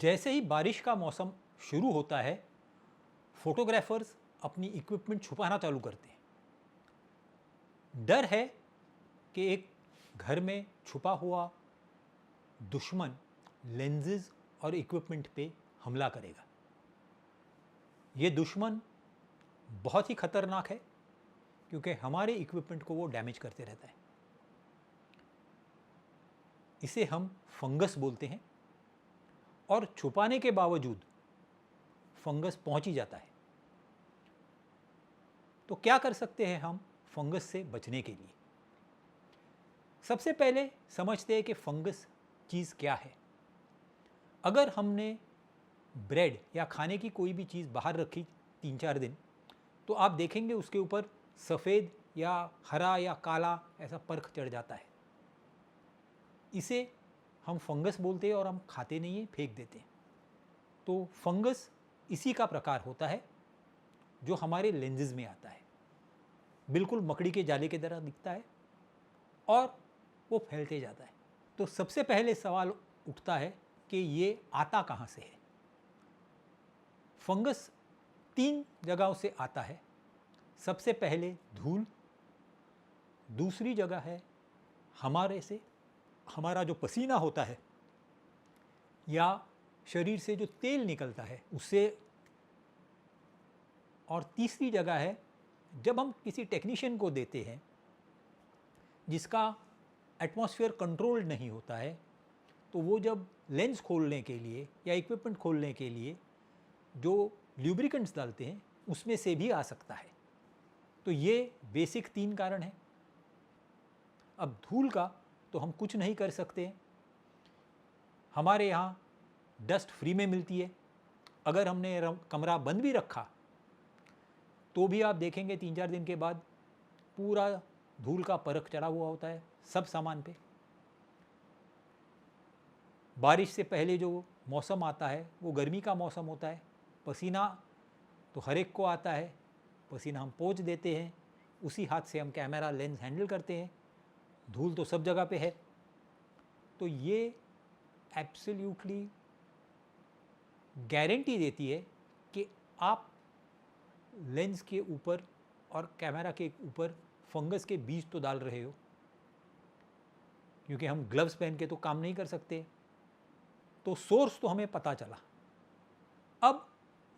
जैसे ही बारिश का मौसम शुरू होता है, फोटोग्राफर्स अपनी इक्विपमेंट छुपाना चालू करते हैं। डर है कि एक घर में छुपा हुआ दुश्मन लेंसेज और इक्विपमेंट पे हमला करेगा। ये दुश्मन बहुत ही खतरनाक है क्योंकि हमारे इक्विपमेंट को वो डैमेज करते रहता है। इसे हम फंगस बोलते हैं और छुपाने के बावजूद फंगस पहुंच ही जाता है। तो क्या कर सकते हैं हम फंगस से बचने के लिए? सबसे पहले समझते हैं कि फंगस चीज़ क्या है। अगर हमने ब्रेड या खाने की कोई भी चीज़ बाहर रखी 3-4 दिन, तो आप देखेंगे उसके ऊपर सफ़ेद या हरा या काला ऐसा परख चढ़ जाता है। इसे हम फंगस बोलते हैं और हम खाते नहीं हैं, फेंक देते हैं। तो फंगस इसी का प्रकार होता है जो हमारे लेंसेज में आता है। बिल्कुल मकड़ी के जाले की तरह दिखता है और वो फैलते जाता है। तो सबसे पहले सवाल उठता है कि ये आता कहाँ से है? फंगस 3 जगहों से आता है। सबसे पहले धूल, दूसरी जगह है हमारे से हमारा जो पसीना होता है या शरीर से जो तेल निकलता है उससे, और तीसरी जगह है जब हम किसी टेक्नीशियन को देते हैं जिसका एटमॉस्फेयर कंट्रोल्ड नहीं होता है, तो वो जब लेंस खोलने के लिए या इक्विपमेंट खोलने के लिए जो ल्यूब्रिकेंट्स डालते हैं उसमें से भी आ सकता है। तो ये बेसिक 3 कारण हैं। अब धूल का तो हम कुछ नहीं कर सकते हैं। हमारे यहाँ डस्ट फ्री में मिलती है। अगर हमने कमरा बंद भी रखा तो भी आप देखेंगे 3-4 दिन के बाद पूरा धूल का परख चढ़ा हुआ होता है सब सामान पे। बारिश से पहले जो मौसम आता है वो गर्मी का मौसम होता है। पसीना तो हर एक को आता है, पसीना हम पोंछ देते हैं, उसी हाथ से हम कैमरा लेंस हैंडल करते हैं। धूल तो सब जगह पे है। तो ये एब्सोल्युटली गारंटी देती है कि आप लेंस के ऊपर और कैमरा के ऊपर फंगस के बीज तो डाल रहे हो, क्योंकि हम ग्लव्स पहन के तो काम नहीं कर सकते। तो सोर्स तो हमें पता चला। अब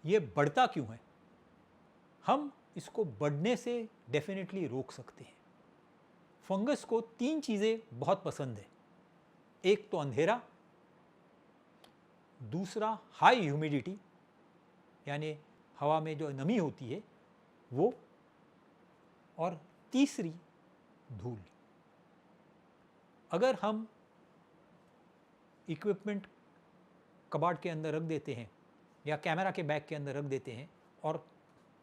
ये बढ़ता क्यों है? हम इसको बढ़ने से डेफिनेटली रोक सकते हैं। फंगस को 3 चीज़ें बहुत पसंद है। एक तो अंधेरा, दूसरा हाई ह्यूमिडिटी यानी हवा में जो नमी होती है वो, और तीसरी धूल। अगर हम इक्विपमेंट कबाड़ के अंदर रख देते हैं या कैमरा के बैग के अंदर रख देते हैं और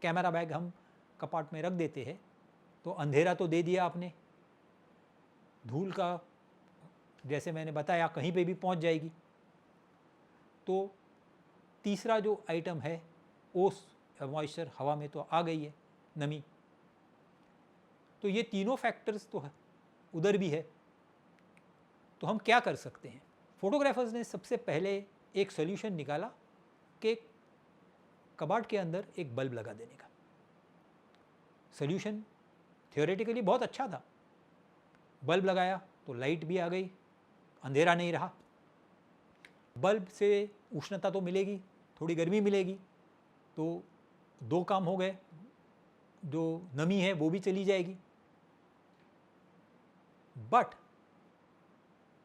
कैमरा बैग हम कपाट में रख देते हैं, तो अंधेरा तो दे दिया आपने, धूल का जैसे मैंने बताया कहीं पे भी पहुंच जाएगी। तो तीसरा जो आइटम है ओस या मॉइस्चर, हवा में तो आ गई है नमी। तो ये तीनों फैक्टर्स तो है, उधर भी है। तो हम क्या कर सकते हैं? फोटोग्राफर्स ने सबसे पहले एक सॉल्यूशन निकाला कि कबाड़ के अंदर एक बल्ब लगा देने का। सॉल्यूशन थियोरेटिकली बहुत अच्छा था। बल्ब लगाया तो लाइट भी आ गई, अंधेरा नहीं रहा। बल्ब से उष्णता तो मिलेगी, थोड़ी गर्मी मिलेगी, तो 2 काम हो गए। जो नमी है वो भी चली जाएगी। बट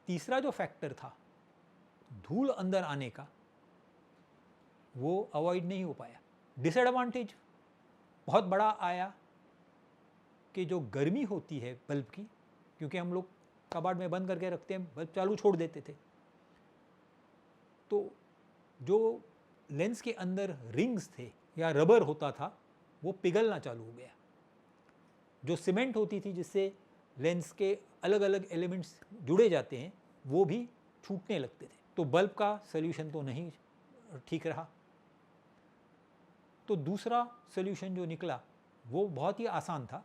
तीसरा जो फैक्टर था धूल अंदर आने का, वो अवॉइड नहीं हो पाया। डिसएडवांटेज बहुत बड़ा आया कि जो गर्मी होती है बल्ब की, क्योंकि हम लोग कबाड़ में बंद करके रखते हैं, बल्ब चालू छोड़ देते थे, तो जो लेंस के अंदर रिंग्स थे या रबर होता था वो पिघलना चालू हो गया। जो सीमेंट होती थी जिससे लेंस के अलग अलग एलिमेंट्स जुड़े जाते हैं वो भी छूटने लगते थे। तो बल्ब का सॉल्यूशन तो नहीं ठीक रहा। तो दूसरा सॉल्यूशन जो निकला वो बहुत ही आसान था,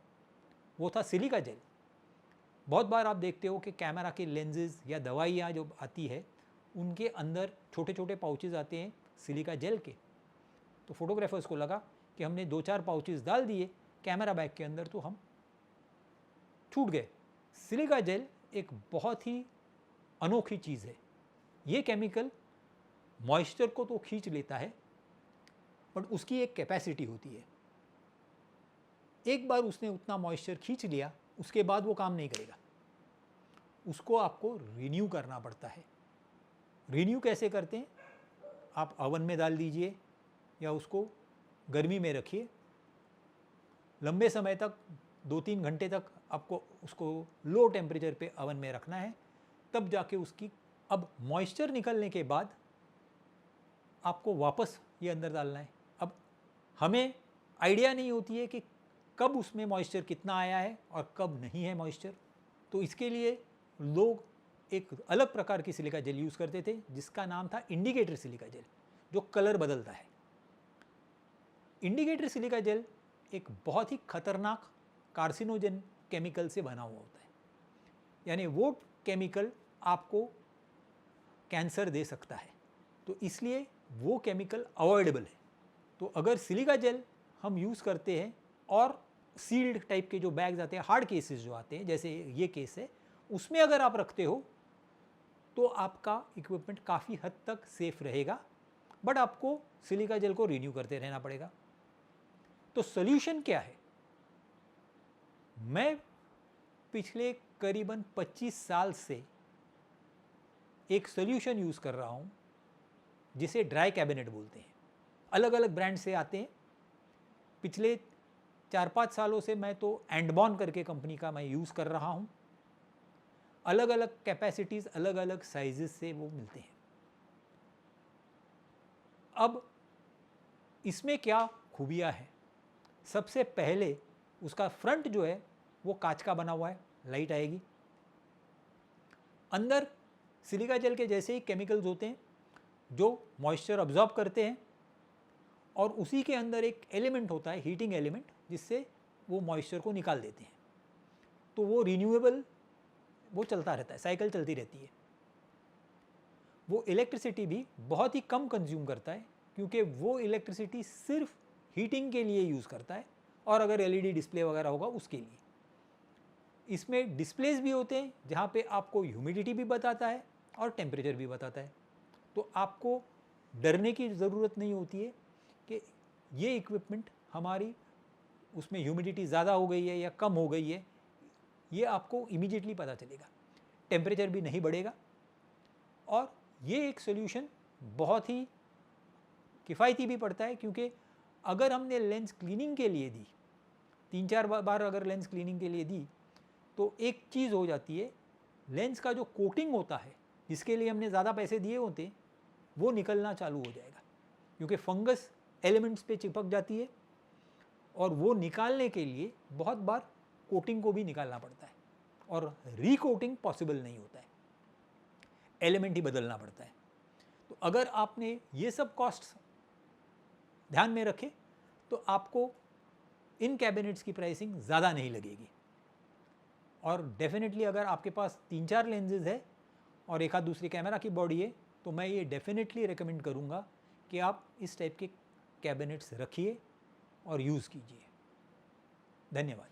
वो था सिलिका जेल। बहुत बार आप देखते हो कि कैमरा के लेंसेज या दवाइयाँ जो आती है उनके अंदर छोटे छोटे पाउचेज आते हैं सिलिका जेल के। तो फोटोग्राफर्स को लगा कि हमने 2-4 पाउचेज डाल दिए कैमरा बैग के अंदर तो हम छूट गए। सिलिका जेल एक बहुत ही अनोखी चीज़ है। ये केमिकल मॉइस्चर को तो खींच लेता है, बट उसकी एक कैपेसिटी होती है। एक बार उसने उतना मॉइस्चर खींच लिया, उसके बाद वो काम नहीं करेगा। उसको आपको रिन्यू करना पड़ता है। रिन्यू कैसे करते हैं? आप ओवन में डाल दीजिए या उसको गर्मी में रखिए, लंबे समय तक 2-3 घंटे तक आपको उसको लो टेम्परेचर पे ओवन में रखना है, तब जाके उसकी अब मॉइस्चर निकलने के बाद आपको वापस ये अंदर डालना है। अब हमें आइडिया नहीं होती है कि कब उसमें मॉइस्चर कितना आया है और कब नहीं है मॉइस्चर, तो इसके लिए लोग एक अलग प्रकार की सिलिका जेल यूज़ करते थे जिसका नाम था इंडिकेटर सिलिका जेल, जो कलर बदलता है। इंडिकेटर सिलिका जेल एक बहुत ही खतरनाक कार्सिनोजन केमिकल से बना हुआ होता है, यानी वो केमिकल आपको कैंसर दे सकता है, तो इसलिए वो केमिकल अवॉइडेबल है। तो अगर सिलिका जेल हम यूज़ करते हैं और सील्ड टाइप के जो बैग्स आते हैं, हार्ड केसेस जो आते हैं, जैसे ये केस है, उसमें अगर आप रखते हो तो आपका इक्विपमेंट काफ़ी हद तक सेफ रहेगा, बट आपको सिलिका जेल को रिन्यू करते रहना पड़ेगा। तो सॉल्यूशन क्या है? मैं पिछले करीबन 25 साल से एक सॉल्यूशन यूज़ कर रहा हूँ जिसे ड्राई कैबिनेट बोलते हैं। अलग अलग ब्रांड से आते हैं। पिछले 4-5 सालों से मैं तो एंडबॉन करके कंपनी का मैं यूज़ कर रहा हूँ। अलग अलग कैपेसिटीज़, अलग अलग साइजेस से वो मिलते हैं। अब इसमें क्या खूबियाँ हैं? सबसे पहले उसका फ्रंट जो है वो कांच का बना हुआ है, लाइट आएगी। अंदर सिलिका जेल के जैसे ही केमिकल्स होते हैं जो मॉइस्चर अब्जॉर्ब करते हैं, और उसी के अंदर एक एलिमेंट होता है, हीटिंग एलिमेंट, जिससे वो मॉइस्चर को निकाल देते हैं। तो वो रिन्यूएबल, वो चलता रहता है, साइकिल चलती रहती है। वो इलेक्ट्रिसिटी भी बहुत ही कम कंज्यूम करता है, क्योंकि वो इलेक्ट्रिसिटी सिर्फ हीटिंग के लिए यूज़ करता है, और अगर एलईडी डिस्प्ले वगैरह होगा उसके लिए। इसमें डिस्प्लेस भी होते हैं जहाँ पे आपको ह्यूमिडिटी भी बताता है और टेम्परेचर भी बताता है। तो आपको डरने की ज़रूरत नहीं होती है कि ये इक्विपमेंट हमारी उसमें ह्यूमिडिटी ज़्यादा हो गई है या कम हो गई है, ये आपको इमीडिएटली पता चलेगा। टेम्परेचर भी नहीं बढ़ेगा, और ये एक सोल्यूशन बहुत ही किफ़ायती भी पड़ता है, क्योंकि अगर हमने लेंस क्लीनिंग के लिए दी, 3-4 बार अगर लेंस क्लीनिंग के लिए दी, तो एक चीज़ हो जाती है, लेंस का जो कोटिंग होता है जिसके लिए हमने ज़्यादा पैसे दिए होते हैं, वो निकलना चालू हो जाएगा, क्योंकि फंगस एलिमेंट्स पे चिपक जाती है, और वो निकालने के लिए बहुत बार कोटिंग को भी निकालना पड़ता है, और रीकोटिंग पॉसिबल नहीं होता है, एलिमेंट ही बदलना पड़ता है। तो अगर आपने ये सब कॉस्ट्स ध्यान में रखे तो आपको इन कैबिनेट्स की प्राइसिंग ज़्यादा नहीं लगेगी। और डेफिनेटली अगर आपके पास 3-4 लेंसेज है और एक आध दूसरी कैमरा की बॉडी है, तो मैं ये डेफिनेटली रेकमेंड करूँगा कि आप इस टाइप के कैबिनेट्स रखिए और यूज़ कीजिए। धन्यवाद।